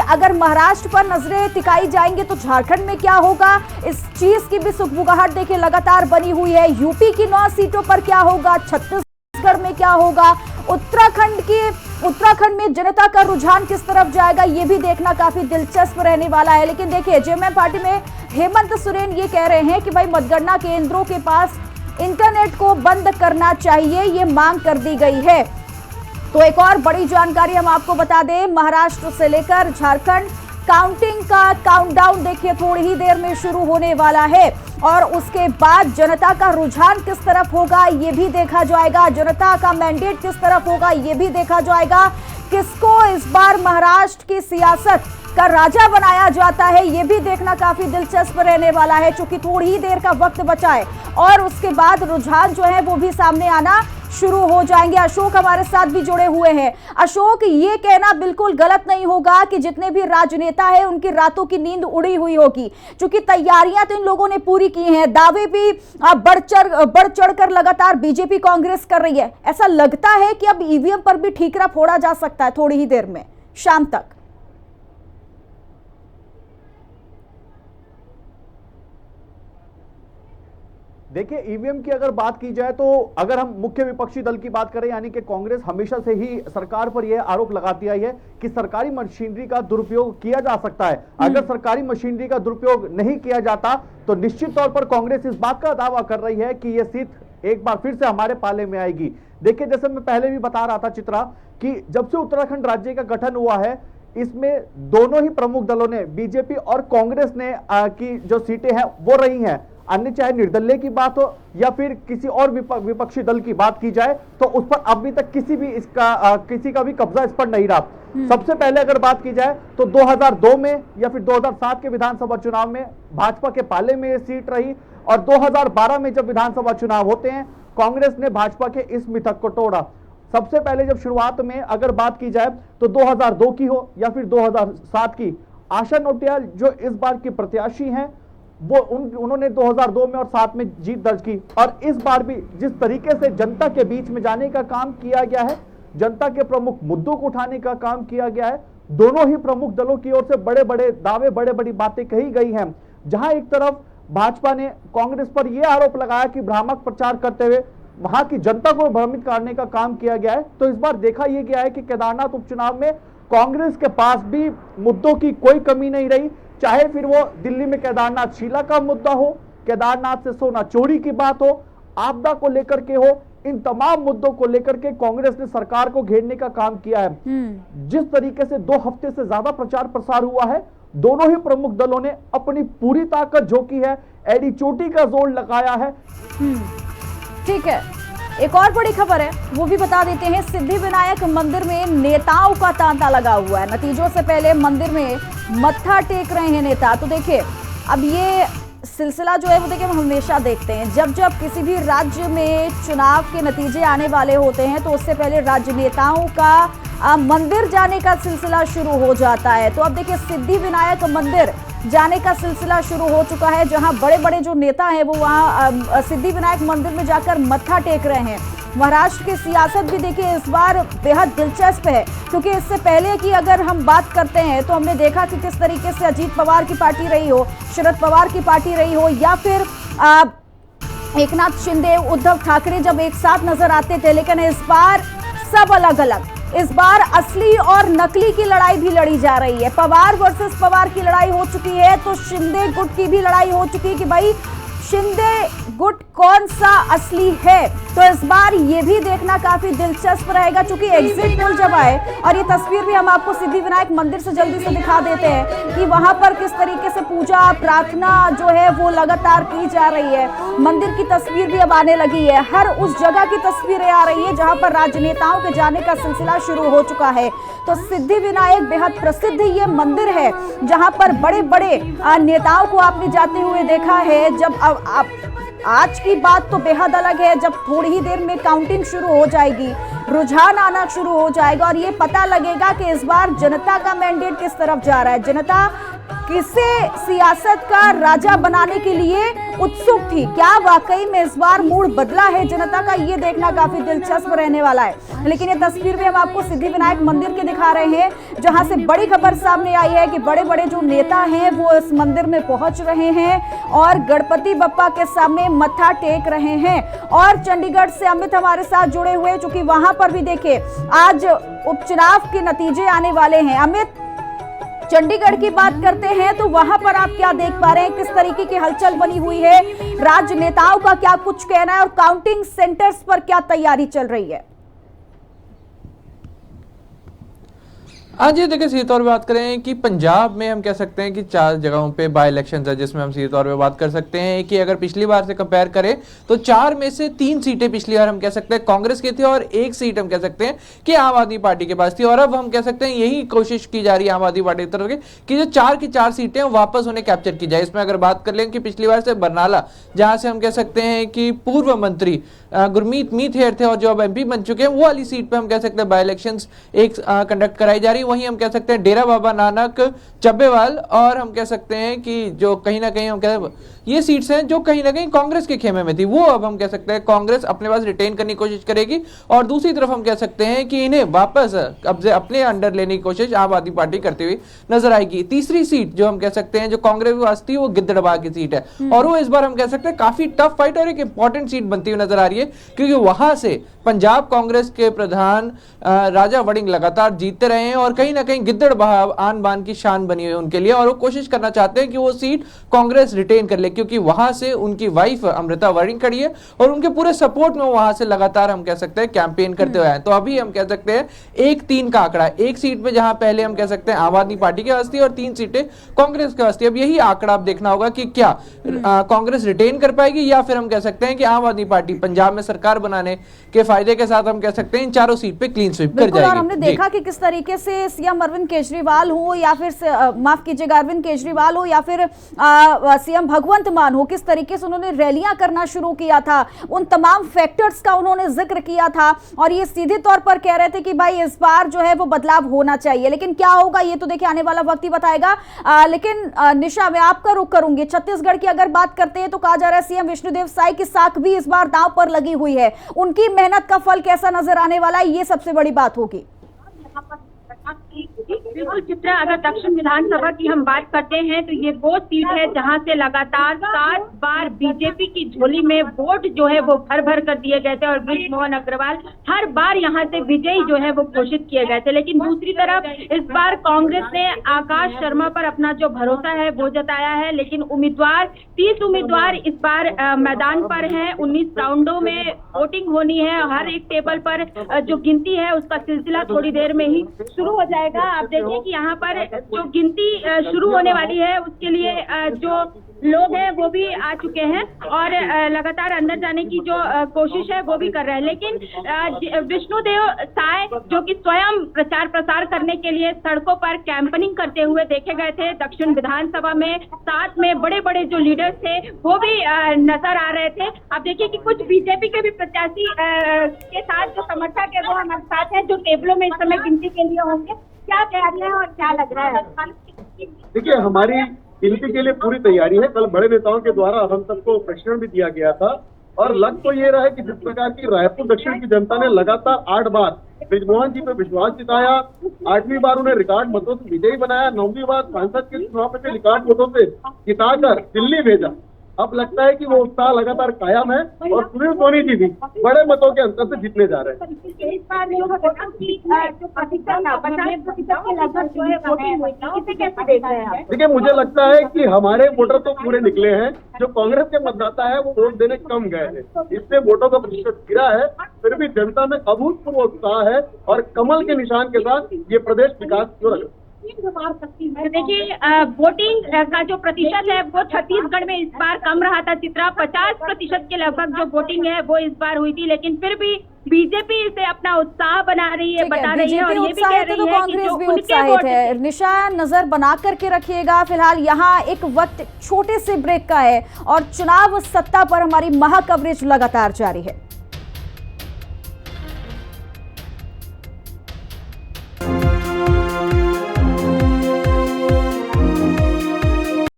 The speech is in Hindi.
अगर महाराष्ट्र पर नजरें टिकाई जाएंगे तो झारखंड में क्या होगा, इस चीज की भी सुगबुगाहट देखिए लगातार बनी हुई है। यूपी की 9 सीटों पर क्या होगा, छत्तीसगढ़ में क्या होगा, उत्तराखंड में जनता का रुझान किस तरफ जाएगा, ये भी देखना काफी दिलचस्प रहने वाला है। लेकिन देखिए जेएमएम पार्टी में हेमंत सोरेन ये कह रहे हैं कि भाई मतगणना केंद्रों के पास इंटरनेट को बंद करना चाहिए, ये मांग कर दी गई है। तो एक और बड़ी जानकारी हम आपको बता दें, महाराष्ट्र से लेकर झारखंड काउंटिंग का काउंटडाउन देखिए थोड़ी ही देर में शुरू होने वाला है और उसके बाद जनता का रुझान किस तरफ होगा ये भी देखा जाएगा, जनता का मैंडेट किस तरफ होगा ये भी देखा जाएगा। किसको इस बार महाराष्ट्र की सियासत का राजा बनाया जाता है ये भी देखना काफी दिलचस्प रहने वाला है, क्योंकि थोड़ी ही देर का वक्त बचा है और उसके बाद रुझान जो है वो भी सामने आना शुरू हो जाएंगे। अशोक हमारे साथ भी जुड़े हुए हैं। अशोक, ये कहना बिल्कुल गलत नहीं होगा कि जितने भी राजनेता हैं उनकी रातों की नींद उड़ी हुई होगी, क्योंकि तैयारियां तो इन लोगों ने पूरी की हैं, दावे भी बढ़ चढ़कर लगातार बीजेपी कांग्रेस कर रही है। ऐसा लगता है कि अब ईवीएम पर भी ठीकरा फोड़ा जा सकता है थोड़ी ही देर में, शाम तक। देखिए, ईवीएम की अगर बात की जाए तो अगर हम मुख्य विपक्षी दल की बात करें यानी कि कांग्रेस हमेशा से ही सरकार पर यह आरोप लगाती आई है कि सरकारी मशीनरी का दुरुपयोग किया जा सकता है। अगर सरकारी मशीनरी का दुरुपयोग नहीं किया जाता तो निश्चित तौर पर कांग्रेस इस बात का दावा कर रही है कि यह सीट एक बार फिर से हमारे पाले में आएगी। देखिए, जैसे मैं पहले भी बता रहा था चित्रा कि जब से उत्तराखंड राज्य का गठन हुआ है इसमें दोनों ही प्रमुख दलों ने, बीजेपी और कांग्रेस ने की जो सीटें हैं वो रही हैं। अन्य चाहे निर्दलीय की बात हो या फिर किसी और विपक्षी दल की बात की जाए तो उस पर अभी तक किसी का भी कब्जा इस पर नहीं रहा। सबसे पहले अगर बात की जाए तो 2002 में या फिर 2007 के विधानसभा चुनाव में भाजपा के पाले में ये सीट रही और 2012 में जब विधानसभा चुनाव होते हैं कांग्रेस ने भाजपा के इस मिथक को तोड़ा। सबसे पहले जब शुरुआत में अगर बात की जाए तो 2002 की हो या फिर 2007 की, आशा नोटियाल जो इस बार की प्रत्याशी हैं वो उन्होंने 2002 में और 7 में जीत दर्ज की और इस बार भी जिस तरीके से जनता के बीच में जाने का काम किया गया है, जनता के प्रमुख मुद्दों को उठाने का काम किया गया है, दोनों ही प्रमुख दलों की ओर से बड़े बड़े दावे, बड़े बड़ी बातें कही गई हैं। जहां एक तरफ भाजपा ने कांग्रेस पर यह आरोप लगाया कि भ्रामक प्रचार करते हुए वहां की जनता को भ्रमित करने का काम किया गया है, तो इस बार देखा यह गया है कि केदारनाथ उपचुनाव में कांग्रेस के पास भी मुद्दों की कोई कमी नहीं रही, चाहे फिर वो दिल्ली में केदारनाथ शिला का मुद्दा हो, केदारनाथ से सोना चोरी की बात हो, आपदा को लेकर के हो, इन तमाम मुद्दों को लेकर के कांग्रेस ने सरकार को घेरने का काम किया है। जिस तरीके से 2 हफ्ते से ज्यादा प्रचार प्रसार हुआ है, दोनों ही प्रमुख दलों ने अपनी पूरी ताकत झोंकी है, एडी चोटी का जोर लगाया है। ठीक है, एक और बड़ी खबर है वो भी बता देते हैं। सिद्धिविनायक मंदिर में नेताओं का तांता लगा हुआ है, नतीजों से पहले मंदिर में मत्था टेक रहे हैं नेता। तो देखिए, अब ये सिलसिला जो है वो देखिए हम हमेशा देखते हैं, जब जब किसी भी राज्य में चुनाव के नतीजे आने वाले होते हैं तो उससे पहले राजनेताओं का मंदिर जाने का सिलसिला शुरू हो जाता है। तो अब देखिए सिद्धिविनायक मंदिर जाने का सिलसिला शुरू हो चुका है, जहां बड़े बड़े जो नेता हैं वो वहां सिद्धिविनायक मंदिर में जाकर मत्था टेक रहे हैं। महाराष्ट्र की सियासत भी देखिए इस बार बेहद दिलचस्प है, क्योंकि इससे पहले की अगर हम बात करते हैं तो हमने देखा कि किस तरीके से अजीत पवार की पार्टी रही हो, शरद पवार की पार्टी रही हो या फिर एकनाथ शिंदे, उद्धव ठाकरे जब एक साथ नजर आते थे, लेकिन इस बार सब अलग अलग। इस बार असली और नकली की लड़ाई भी लड़ी जा रही है। पवार वर्सेस पवार की लड़ाई हो चुकी है तो शिंदे गुट की भी लड़ाई हो चुकी है कि भाई शिंदे गुट कौन सा असली है। तो इस बार ये भी देखना काफी दिलचस्प रहेगा, क्योंकि एग्जिट पोल जब आए, और ये तस्वीर भी हम आपको सिद्धिविनायक मंदिर से जल्दी से दिखा देते हैं कि वहां पर किस तरीके से पूजा प्रार्थना जो है वो लगातार की जा रही है। मंदिर की तस्वीर भी अब आने लगी है, हर उस जगह की तस्वीरें आ रही है जहां पर राजनेताओं के जाने का सिलसिला शुरू हो चुका है। तो सिद्धिविनायक बेहद प्रसिद्ध ये मंदिर है, जहां पर बड़े बड़े नेताओं को आपने जाते हुए देखा है। जब आज की बात तो बेहद अलग है, जब थोड़ी ही देर में काउंटिंग शुरू हो जाएगी, रुझान आना शुरू हो जाएगा और ये पता लगेगा कि इस बार जनता का मैंडेट किस तरफ जा रहा है, जनता किसे सियासत का राजा बनाने के लिए उत्सुक थी। क्या वाकई में इस बार मूड बदला है जनता का, ये देखना काफी दिलचस्प रहने वाला है। लेकिन ये तस्वीर भी हम आपको सिद्धिविनायक मंदिर के दिखा रहे हैं, जहां से बड़ी खबर सामने आई है कि बड़े बड़े जो नेता हैं वो इस मंदिर में पहुंच रहे हैं और गणपति बप्पा के सामने मत्था टेक रहे हैं। और चंडीगढ़ से अमित हमारे साथ जुड़े हुए, चूंकि वहां पर भी देखिए आज उपचुनाव के नतीजे आने वाले हैं। अमित, चंडीगढ़ की बात करते हैं तो वहां पर आप क्या देख पा रहे हैं, किस तरीके की हलचल बनी हुई है, राज्य नेताओं का क्या कुछ कहना है और काउंटिंग सेंटर्स पर क्या तैयारी चल रही है? आज ये देखिए, सीधे तौर पे बात करें कि पंजाब में हम कह सकते हैं कि 4 जगहों पे बाय इलेक्शन है, जिसमें हम सीधे तौर पे बात कर सकते हैं कि अगर पिछली बार से कंपेयर करें तो 4 में से 3 सीटें पिछली बार हम कह सकते हैं कांग्रेस की थी और 1 सीट हम कह सकते हैं कि आम आदमी पार्टी के पास थी। और अब हम कह सकते हैं यही कोशिश की जा रही है आम आदमी पार्टी की तरफ से कि जो 4 की 4 सीटें वापस उन्हें कैप्चर की जाए। इसमें अगर बात कर लें कि पिछली बार से बरनाला, जहां से हम कह सकते हैं कि पूर्व मंत्री गुरमीत मीत थे और जो अब MP बन चुके हैं, वो वाली सीट पे हम कह सकते हैं बाय इलेक्शंस कंडक्ट कराई जा रही है। वहीं हम कह सकते हैं डेरा बाबा नानक, चब्बेवाल और हम कह सकते हैं कि जो कहीं ना कहीं हम कह ये सीट्स हैं जो कहीं ना कहीं कांग्रेस के खेमे में थी, वो अब हम कह सकते हैं कांग्रेस अपने पास रिटेन करने की कोशिश करेगी। और दूसरी तरफ हम कह सकते हैं कि इन्हें वापस अपने अंडर लेने की कोशिश आम आदमी पार्टी करते हुए नजर आएगी। तीसरी सीट जो हम कह सकते हैं जो कांग्रेस के पास थी, वो गिद्दड़बाह की सीट है और वो इस बार हम कह सकते हैं काफी टफ फाइट और एक इंपॉर्टेंट सीट बनती हुई नजर आ रही है, क्योंकि वहां से पंजाब कांग्रेस के प्रधान राजा वड़िंग लगातार जीतते रहे हैं और कहीं ना कहीं गिद्दड़बाह आन बान की शान बनी हुई है उनके लिए और वो कोशिश करना चाहते हैं कि वो सीट कांग्रेस रिटेन कर ले, क्योंकि वहां से उनकी वाइफ अमृता वड़िंग खड़ी है और उनके पूरे सपोर्ट में वहां से लगातार हम कह सकते हैं कैंपेन करते हुए आए। तो अभी हम कह सकते हैं 1-3 का आंकड़ा, एक सीट पे जहां पहले हम कह सकते हैं आम आदमी पार्टी के पास थी और 3 सीटें कांग्रेस के पास थी। अब यही आंकड़ा आप देखना होगा कि क्या कांग्रेस रिटेन कर पाएगी या फिर हम कह सकते हैं कि आम आदमी पार्टी पंजाब में सरकार बनाने के फायदे के साथ हम कह सकते हैं इन चारों सीट पे क्लीन स्वीप कर जाएगी। और हमने देखा कि किस तरीके से सीएम अरविंद केजरीवाल हो या फिर माफ कीजिएगा अरविंद केजरीवाल हो या फिर सीएम भगवंत मान हो, किस तरीके से उन्होंने रैलियां करना शुरू किया था, उन तमाम फैक्टर्स का उन्होंने जिक्र किया था और ये सीधे तौर पर कह रहे थे कि भाई इस बार जो है वो बदलाव होना चाहिए। लेकिन क्या होगा ये तो देखिए आने वाला वक्त ही बताएगा। लेकिन निशा, मैं आपका रुख करूंगी, छत्तीसगढ़ की अगर बात करते हैं तो कहा जा रहा है सीएम विष्णुदेव साय की साख भी इस बार दांव पर लगी हुई है। उनकी मेहनत का फल कैसा नजर आने वाला है, ये सबसे बड़ी बात होगी। बिल्कुल चित्रा, अगर दक्षिण विधानसभा की हम बात करते हैं तो ये वो सीट है जहां से लगातार 7 बार बीजेपी की झोली में वोट जो है वो भर भर कर दिए गए थे और बृज मोहन अग्रवाल हर बार यहां से विजयी जो है वो घोषित किए गए थे। लेकिन दूसरी तरफ इस बार कांग्रेस ने आकाश शर्मा पर अपना जो भरोसा है वो जताया है। लेकिन 30 उम्मीदवार इस बार मैदान पर हैं। 19 राउंडों में वोटिंग होनी है। हर एक टेबल पर जो गिनती है उसका सिलसिला थोड़ी देर में ही शुरू हो जाएगा। आप देखिए कि यहाँ पर जो गिनती शुरू होने वाली है उसके लिए जो लोग हैं वो भी आ चुके हैं और लगातार अंदर जाने की जो कोशिश है वो भी कर रहे हैं। लेकिन विष्णुदेव साय जो कि स्वयं प्रचार प्रसार करने के लिए सड़कों पर कैंपेनिंग करते हुए देखे गए थे दक्षिण विधानसभा में, साथ में बड़े बड़े जो लीडर्स थे वो भी नजर आ रहे थे। अब देखिए कि कुछ बीजेपी के भी प्रत्याशी के साथ जो समर्थक है वो हमारे साथ है, जो टेबलों में इस समय गिनती के लिए होंगे। क्या तैयारियां और क्या लग रहा है? देखिए, हमारी गिनती के लिए पूरी तैयारी है। कल बड़े नेताओं के द्वारा हम सबको प्रशिक्षण भी दिया गया था और लग तो ये रहा है कि जिस प्रकार की रायपुर दक्षिण की जनता ने लगातार 8 बार बृजमोहन जी पे विश्वास जताया, 8वीं बार उन्हें रिकॉर्ड मतों से विजयी बनाया, 9वीं बार सांसद के चुनाव पे रिकॉर्ड मतों से जिताकर दिल्ली भेजा। अब लगता है कि वो उत्साह लगातार कायम है और सुनील सोनी जी भी बड़े मतों के अंतर से जीतने जा रहे हैं। इस बार जो 50% के लगभग जो है वोटिंग हुई थी, इसे कैसे देख रहे हैं आप? देखिए, मुझे लगता है कि हमारे वोटर तो पूरे निकले हैं। जो कांग्रेस के मतदाता है वो वोट देने कम गए हैं, इससे वोटों का प्रतिशत गिरा है। फिर भी जनता में अभूतपूर्व उत्साह है और कमल के निशान के साथ ये प्रदेश विकास की ओर। देखिए, वोटिंग का जो प्रतिशत है वो छत्तीसगढ़ में इस बार कम रहा था चित्रा। 50% के लगभग जो वोटिंग है वो इस बार हुई थी, लेकिन फिर भी बीजेपी इसे अपना उत्साह बना रही है, बता रही है और ये भी कह रही है कि जो उनके वोट है। निशा, नजर बना करके रखिएगा। फिलहाल यहाँ एक वक्त छोटे से ब्रेक का है और चुनाव सत्ता पर हमारी महा कवरेज लगातार जारी है।